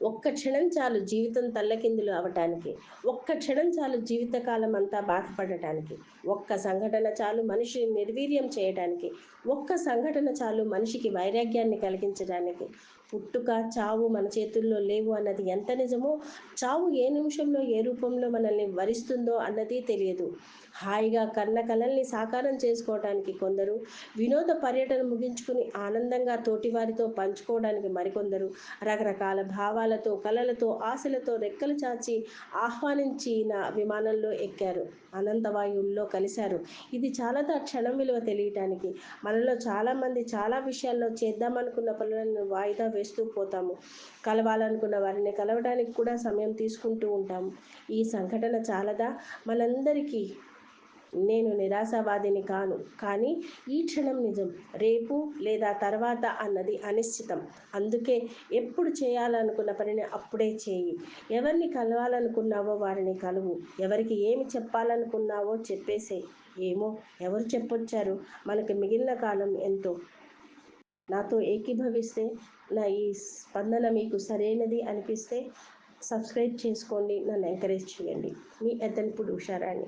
ఒక్క క్షణం చాలు జీవితం తల్లకిందులు అవ్వటానికి. ఒక్క క్షణం చాలు జీవితకాలం అంతా బాధపడటానికి. ఒక్క సంఘటన చాలు మనిషిని నిర్వీర్యం చేయడానికి. ఒక్క సంఘటన చాలు మనిషికి వైరాగ్యాన్ని కలిగించడానికి. పుట్టుక, చావు మన చేతుల్లో లేవు అన్నది ఎంత నిజమో, చావు ఏ నిమిషంలో ఏ రూపంలో మనల్ని వరిస్తుందో అన్నది తెలియదు. హాయిగా కన్న కలల్ని సాకారం చేసుకోవడానికి కొందరు, వినోద పర్యటన ముగించుకుని ఆనందంగా తోటివారితో పంచుకోవడానికి మరికొందరు, రకరకాల భావాలతో, కలలతో, ఆశలతో రెక్కలు చాచి ఆహ్వానించిన విమానంలో ఎక్కారు. అనంతవాయువుల్లో కలిశారు. ఇది చాలాదా క్షణం విలువ తెలియటానికి? మనలో చాలామంది చాలా విషయాల్లో చేద్దామనుకున్న పనులను వాయిదా వేస్తూ పోతాము. కలవాలనుకున్న వారిని కలవడానికి కూడా సమయం తీసుకుంటూ ఉంటాము. ఈ సంఘటన చాలదా మనందరికీ? నేను నిరాశావాదిని కాను, కానీ ఈ క్షణం నిజం, రేపు లేదా తర్వాత అన్నది అనిశ్చితం. అందుకే ఎప్పుడు చేయాలనుకున్న పనిని అప్పుడే చేయి. ఎవరిని కలవాలనుకున్నావో వారిని కలువు. ఎవరికి ఏమి చెప్పాలనుకున్నావో చెప్పేసేయ్. ఏమో, ఎవరు చెప్పొచ్చారు? మనకు మిగిలిన కాలం ఎంతో? నాతో ఏకీభవిస్తే, నా ఈ స్పందన మీకు సరైనది అనిపిస్తే సబ్స్క్రైబ్ చేసుకోండి, నన్ను ఎంకరేజ్ చేయండి. మీ ఎద్దనపూడి ఉషారాణి.